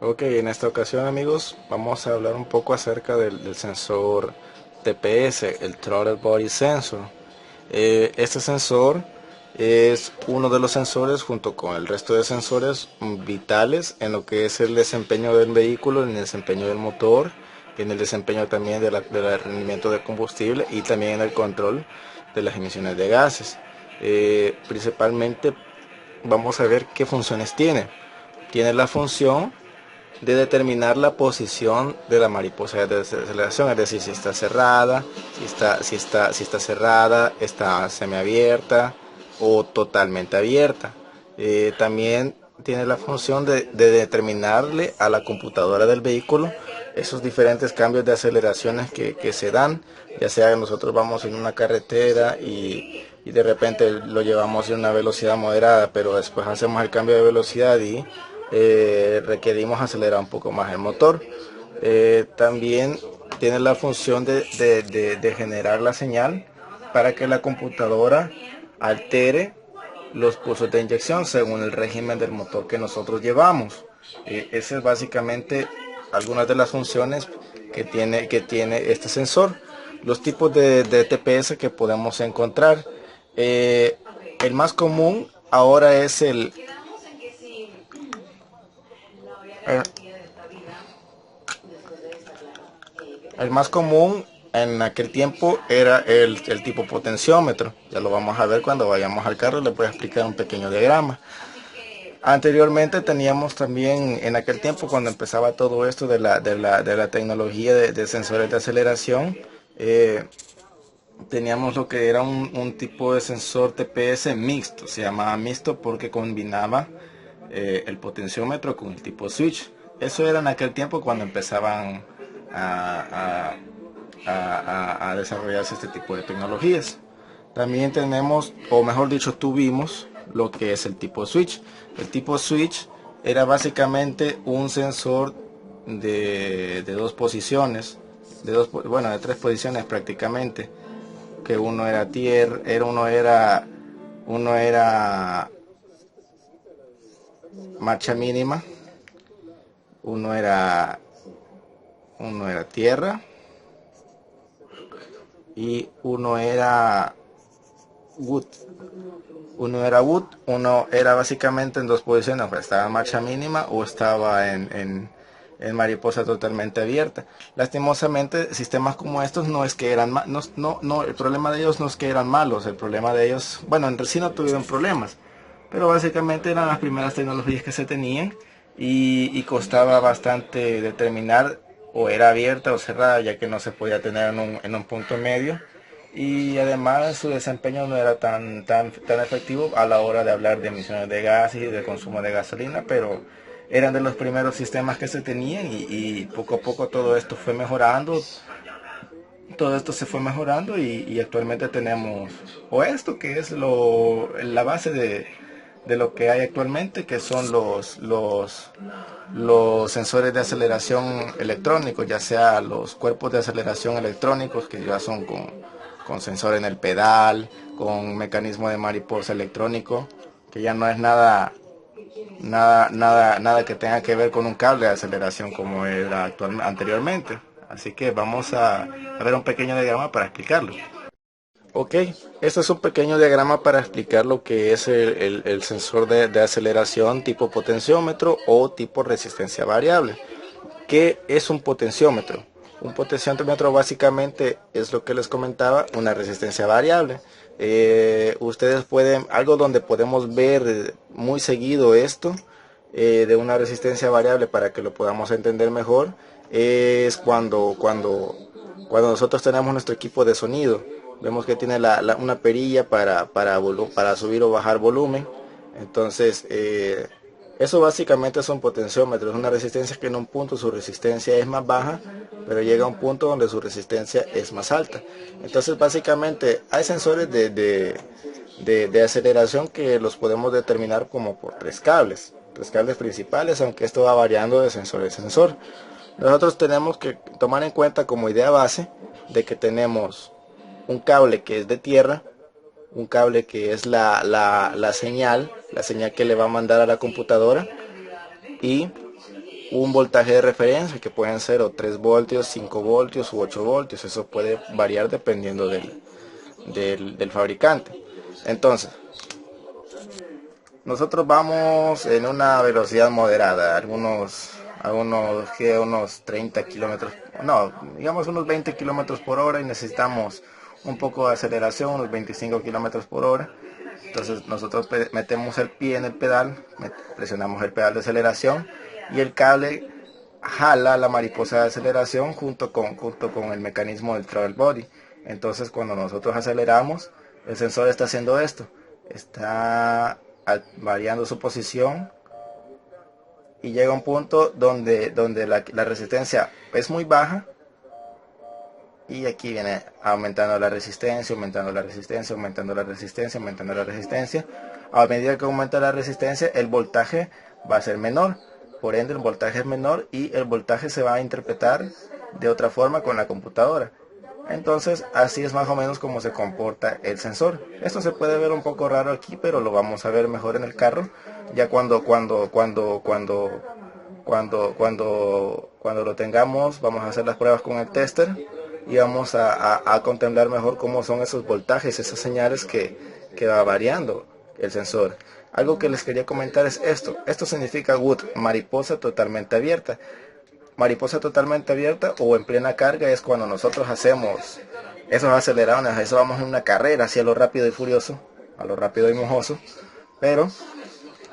Ok, en esta ocasión amigos vamos a hablar un poco acerca del sensor TPS, el Throttle Body Sensor. Este sensor es uno de los sensores junto con el resto de sensores vitales en lo que es el desempeño del vehículo, en el desempeño del motor, en el desempeño también del rendimiento de combustible y también en el control de las emisiones de gases. Principalmente vamos a ver qué funciones tiene. Tiene la función de determinar la posición de la mariposa de desaceleración, es decir, si está cerrada, si está cerrada, está semiabierta o totalmente abierta. También tiene la función de determinarle a la computadora del vehículo esos diferentes cambios de aceleraciones que se dan, ya sea que nosotros vamos en una carretera y de repente lo llevamos en una velocidad moderada, pero después hacemos el cambio de velocidad y requerimos acelerar un poco más el motor. También tiene la función de generar la señal para que la computadora altere los pulsos de inyección según el régimen del motor que nosotros llevamos. Esa es básicamente algunas de las funciones que tiene este sensor. Los tipos de TPS que podemos encontrar. El más común ahora es el, el más común en aquel tiempo era el tipo potenciómetro. Ya lo vamos a ver cuando vayamos al carro, les voy a explicar un pequeño diagrama. Anteriormente teníamos también, en aquel tiempo cuando empezaba todo esto de la tecnología de sensores de aceleración, eh, teníamos lo que era un tipo de sensor TPS mixto. Se llamaba mixto porque combinaba el potenciómetro con el tipo switch. Eso era en aquel tiempo cuando empezaban a, a desarrollarse este tipo de tecnologías. También tenemos, o mejor dicho, tuvimos lo que es el tipo switch. El tipo switch era básicamente un sensor de dos posiciones, bueno, de tres posiciones prácticamente, que uno era marcha mínima, uno era, uno era tierra y uno era wood. Uno era básicamente en dos posiciones, pues estaba en marcha mínima o estaba en mariposa totalmente abierta. Lastimosamente, sistemas como estos no es que eran no, el problema de ellos no es que eran malos, el problema de ellos, bueno, en sí no tuvieron problemas, pero básicamente eran las primeras tecnologías que se tenían y costaba bastante determinar o era abierta o cerrada, ya que no se podía tener en un punto medio, y además su desempeño no era tan efectivo a la hora de hablar de emisiones de gases y de consumo de gasolina, pero eran de los primeros sistemas que se tenían y poco a poco todo esto se fue mejorando y actualmente tenemos o esto que es la base de lo que hay actualmente, que son los sensores de aceleración electrónicos, ya sea los cuerpos de aceleración electrónicos, que ya son con sensor en el pedal, con mecanismo de mariposa electrónico, que ya no es nada que tenga que ver con un cable de aceleración como era anteriormente. Así que vamos a ver un pequeño diagrama para explicarlo. Ok, este es un pequeño diagrama para explicar lo que es el sensor de aceleración tipo potenciómetro o tipo resistencia variable. ¿Qué es un potenciómetro? Un potenciómetro básicamente es lo que les comentaba, una resistencia variable. Ustedes pueden, algo donde podemos ver muy seguido esto de una resistencia variable para que lo podamos entender mejor, es cuando nosotros tenemos nuestro equipo de sonido. Vemos que tiene una perilla para subir o bajar volumen. Entonces, eso básicamente es un potenciómetro, es una resistencia que en un punto su resistencia es más baja, pero llega a un punto donde su resistencia es más alta. Entonces básicamente hay sensores de aceleración que los podemos determinar como por tres cables principales, aunque esto va variando de sensor a sensor. Nosotros tenemos que tomar en cuenta como idea base de que tenemos un cable que es de tierra, un cable que es la señal que le va a mandar a la computadora, y un voltaje de referencia que pueden ser o 3 voltios, 5 voltios u 8 voltios. Eso puede variar dependiendo del fabricante. Entonces, nosotros vamos en una velocidad moderada, unos 30 kilómetros, no, digamos unos 20 kilómetros por hora, y necesitamos un poco de aceleración, unos 25 kilómetros por hora. Entonces nosotros metemos el pie en el pedal, presionamos el pedal de aceleración y el cable jala la mariposa de aceleración junto con el mecanismo del throttle body. Entonces cuando nosotros aceleramos, el sensor está haciendo esto, está variando su posición y llega a un punto donde la resistencia es muy baja, y aquí viene aumentando la resistencia, aumentando la resistencia, aumentando la resistencia, aumentando la resistencia. A medida que aumenta la resistencia, el voltaje va a ser menor, por ende el voltaje es menor y el voltaje se va a interpretar de otra forma con la computadora. Entonces así es más o menos como se comporta el sensor. Esto se puede ver un poco raro aquí, pero lo vamos a ver mejor en el carro ya cuando lo tengamos. Vamos a hacer las pruebas con el tester y vamos a contemplar mejor cómo son esos voltajes, esas señales que va variando el sensor. Algo que les quería comentar es esto significa WOOD, mariposa totalmente abierta. Mariposa totalmente abierta o en plena carga es cuando nosotros hacemos esos aceleradones, eso vamos en una carrera hacia lo rápido y furioso, a lo rápido y mojoso. Pero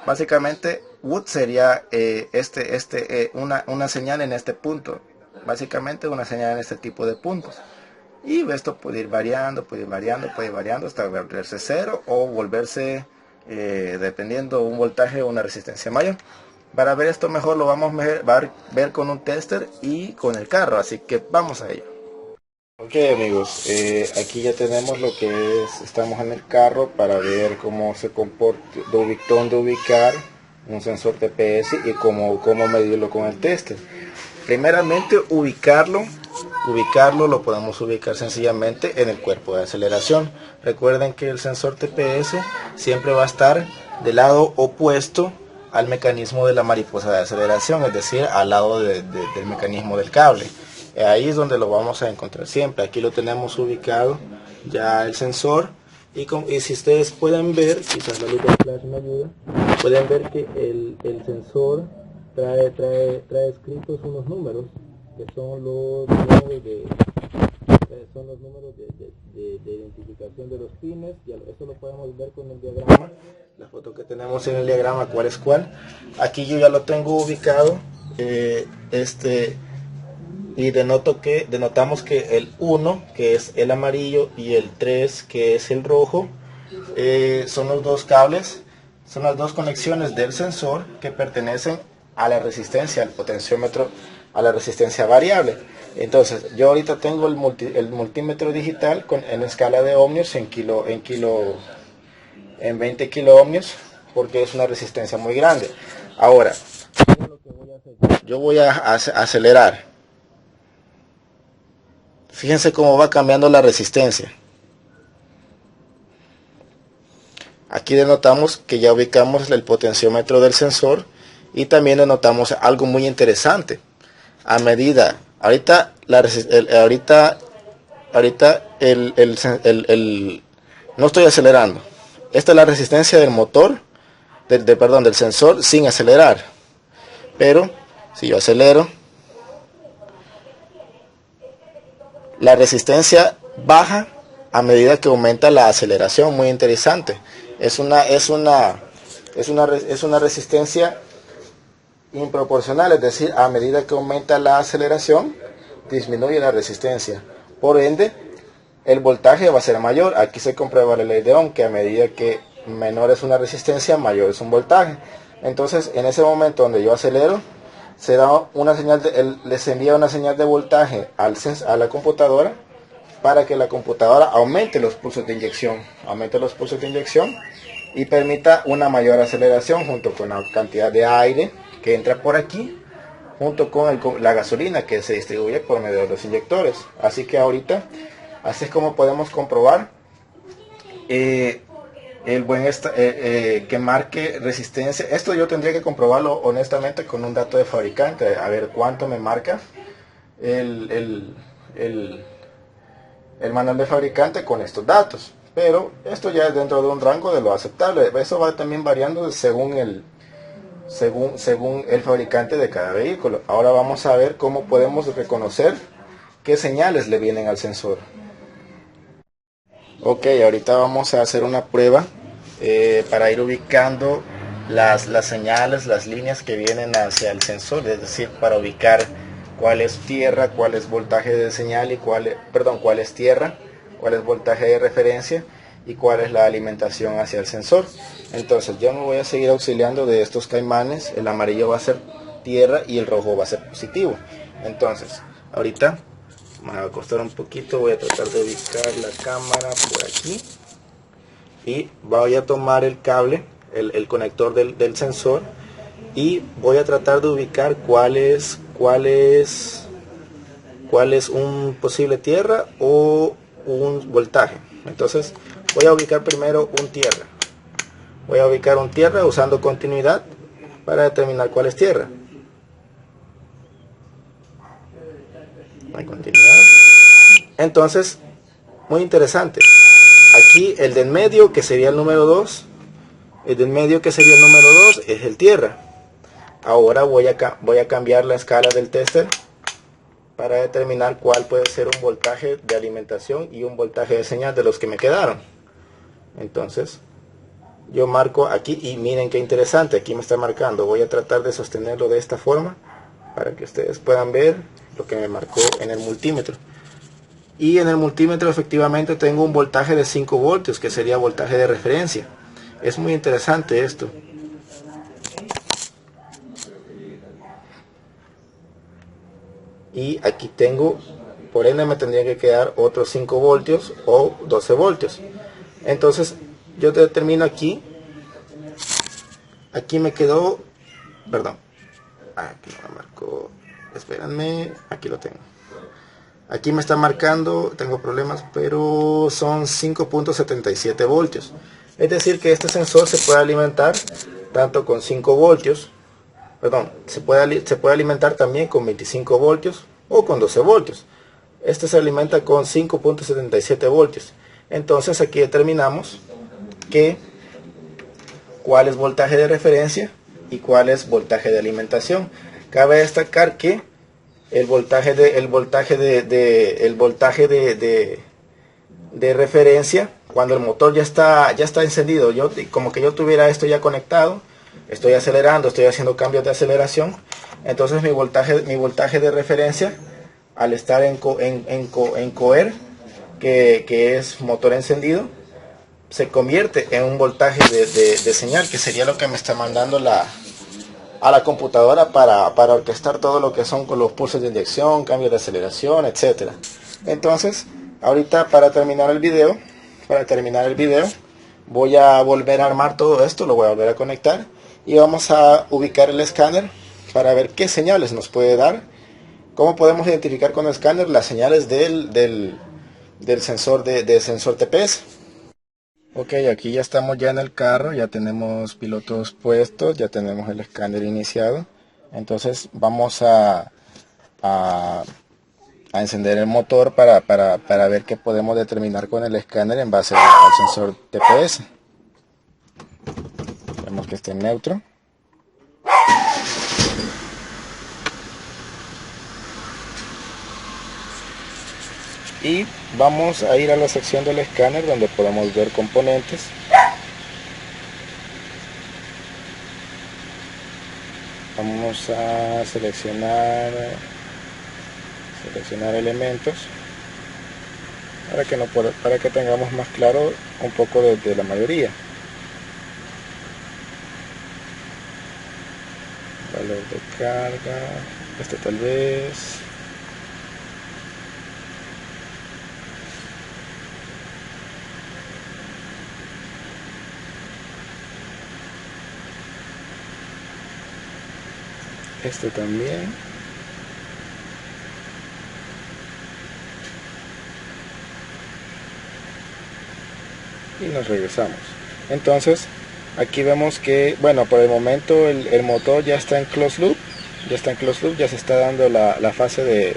básicamente WOOD sería una señal en este punto, básicamente una señal en este tipo de puntos, y esto puede ir variando, puede ir variando hasta volverse cero o volverse dependiendo un voltaje o una resistencia mayor. Para ver esto mejor lo vamos a ver con un tester y con el carro, así que vamos a ello. Ok amigos, aquí ya tenemos lo que es, estamos en el carro para ver cómo se comporta, dónde ubicar un sensor TPS y cómo medirlo con el tester. Primeramente ubicarlo lo podemos ubicar sencillamente en el cuerpo de aceleración. Recuerden que el sensor TPS siempre va a estar del lado opuesto al mecanismo de la mariposa de aceleración, es decir, al lado del mecanismo del cable. Ahí es donde lo vamos a encontrar siempre. Aquí lo tenemos ubicado ya el sensor, y si ustedes pueden ver, quizás la luz del flash me ayuda, pueden ver que el sensor trae escritos unos números que son los números de identificación de los pines. Esto lo podemos ver con el diagrama, la foto que tenemos en el diagrama, cuál es cuál. Aquí yo ya lo tengo ubicado, y denotamos que el 1, que es el amarillo, y el 3, que es el rojo, son los dos cables, son las dos conexiones del sensor que pertenecen a la resistencia, al potenciómetro, a la resistencia variable. Entonces yo ahorita tengo el multímetro digital en escala de ohmios en 20 kilo ohmios, porque es una resistencia muy grande. Ahora yo voy a acelerar. Fíjense cómo va cambiando la resistencia. Aquí denotamos que ya ubicamos el potenciómetro del sensor, y también denotamos algo muy interesante. A medida, no estoy acelerando. Esta es la resistencia del motor, del sensor sin acelerar. Pero si yo acelero, la resistencia baja a medida que aumenta la aceleración. Muy interesante. Es una resistencia improporcional, es decir, a medida que aumenta la aceleración, disminuye la resistencia. Por ende, el voltaje va a ser mayor. Aquí se comprueba la ley de Ohm, que a medida que menor es una resistencia, mayor es un voltaje. Entonces, en ese momento donde yo acelero, se da una señal les envía una señal de voltaje a la computadora, para que la computadora aumente los pulsos de inyección, y permita una mayor aceleración junto con la cantidad de aire que entra por aquí, junto con la gasolina que se distribuye por medio de los inyectores. Así que ahorita, así es como podemos comprobar el buen que marque resistencia. Esto yo tendría que comprobarlo honestamente con un dato de fabricante, a ver cuánto me marca el, el, el, el manual de fabricante con estos datos. Pero esto ya es dentro de un rango de lo aceptable. Eso va también variando según el fabricante de cada vehículo. Ahora vamos a ver cómo podemos reconocer qué señales le vienen al sensor. Ok, ahorita vamos a hacer una prueba para ir ubicando las señales, las líneas que vienen hacia el sensor, es decir, para ubicar cuál es tierra, cuál es voltaje de señal y cuál es tierra, cuál es voltaje de referencia y cuál es la alimentación hacia el sensor. Entonces yo me voy a seguir auxiliando de estos caimanes. El amarillo va a ser tierra y el rojo va a ser positivo. Entonces ahorita me va a costar un poquito, voy a tratar de ubicar la cámara por aquí y voy a tomar el cable, el conector del sensor, y voy a tratar de ubicar cuál es un posible tierra o un voltaje. Entonces voy a ubicar primero un tierra. Voy a ubicar un tierra usando continuidad para determinar cuál es tierra. Hay continuidad. Entonces, muy interesante. Aquí el del medio, que sería el número 2, el del medio, que sería el número 2, es el tierra. Ahora voy a cambiar la escala del tester para determinar cuál puede ser un voltaje de alimentación y un voltaje de señal de los que me quedaron. Entonces, yo marco aquí y miren qué interesante, aquí me está marcando. Voy a tratar de sostenerlo de esta forma para que ustedes puedan ver lo que me marcó en el multímetro. Y en el multímetro efectivamente tengo un voltaje de 5 voltios, que sería voltaje de referencia. Es muy interesante esto. Y aquí tengo, por ende me tendría que quedar otros 5 voltios o 12 voltios. Entonces yo determino aquí me quedó, perdón, aquí no me marcó, espérenme, aquí lo tengo. Aquí me está marcando, tengo problemas, pero son 5.77 voltios. Es decir que este sensor se puede alimentar tanto con 5 voltios, perdón, se puede alimentar también con 25 voltios o con 12 voltios. Este se alimenta con 5.77 voltios. Entonces aquí determinamos que cuál es voltaje de referencia y cuál es voltaje de alimentación. Cabe destacar que el voltaje de referencia, cuando el motor ya está encendido, como que yo tuviera esto ya conectado, estoy acelerando, estoy haciendo cambios de aceleración, entonces mi voltaje de referencia, al estar en COER, que es motor encendido, se convierte en un voltaje de señal, que sería lo que me está mandando a la computadora para orquestar todo lo que son con los pulsos de inyección, cambios de aceleración, etcétera. Entonces, ahorita para terminar el video, voy a volver a armar todo esto, lo voy a volver a conectar y vamos a ubicar el escáner para ver qué señales nos puede dar. ¿Cómo podemos identificar con el escáner las señales del sensor sensor TPS? Ok, aquí ya estamos ya en el carro, ya tenemos pilotos puestos, ya tenemos el escáner iniciado. Entonces vamos a, a encender el motor para ver qué podemos determinar con el escáner en base al sensor TPS. Vemos que esté en neutro. Y vamos a ir a la sección del escáner donde podemos ver componentes. Vamos a seleccionar elementos para que tengamos más claro un poco de la mayoría. Valor de carga, este tal vez. Este también. Y nos regresamos. Entonces aquí vemos que, bueno, por el momento el motor ya está en closed loop, ya se está dando la fase de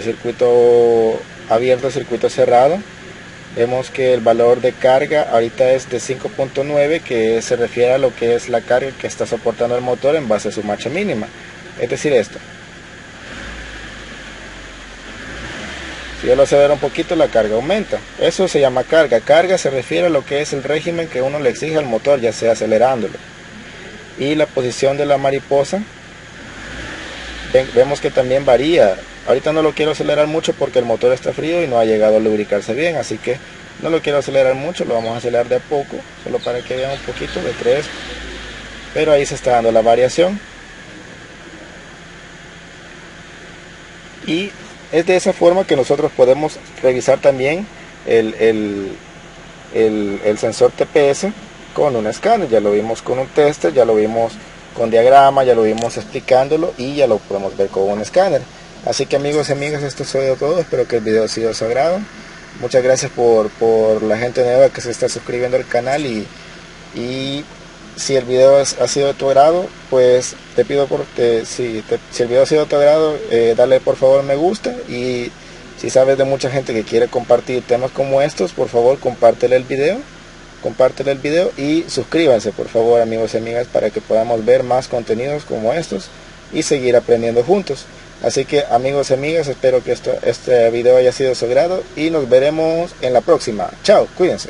circuito abierto, circuito cerrado. Vemos que el valor de carga ahorita es de 5.9, que se refiere a lo que es la carga que está soportando el motor en base a su marcha mínima. Es decir, esto. Si yo lo acelero un poquito, la carga aumenta. Eso se llama carga. Carga se refiere a lo que es el régimen que uno le exige al motor, ya sea acelerándolo. Y la posición de la mariposa, vemos que también varía. Ahorita no lo quiero acelerar mucho porque el motor está frío y no ha llegado a lubricarse bien, así que no lo quiero acelerar mucho, lo vamos a acelerar de a poco, solo para que vean un poquito, de 3, pero ahí se está dando la variación. Y es de esa forma que nosotros podemos revisar también el sensor TPS con un escáner. Ya lo vimos con un tester, ya lo vimos con diagrama, ya lo vimos explicándolo y ya lo podemos ver con un escáner. Así que amigos y amigas, esto ha sido todo. Espero que el video haya sido de su agrado. Muchas gracias por la gente nueva que se está suscribiendo al canal, y si el video ha sido de tu agrado, pues te pido si el video ha sido de tu agrado, dale por favor me gusta, y si sabes de mucha gente que quiere compartir temas como estos, por favor compártele el video y suscríbanse por favor, amigos y amigas, para que podamos ver más contenidos como estos y seguir aprendiendo juntos. Así que amigos y amigas, espero que este video haya sido de su agrado y nos veremos en la próxima. Chao, cuídense.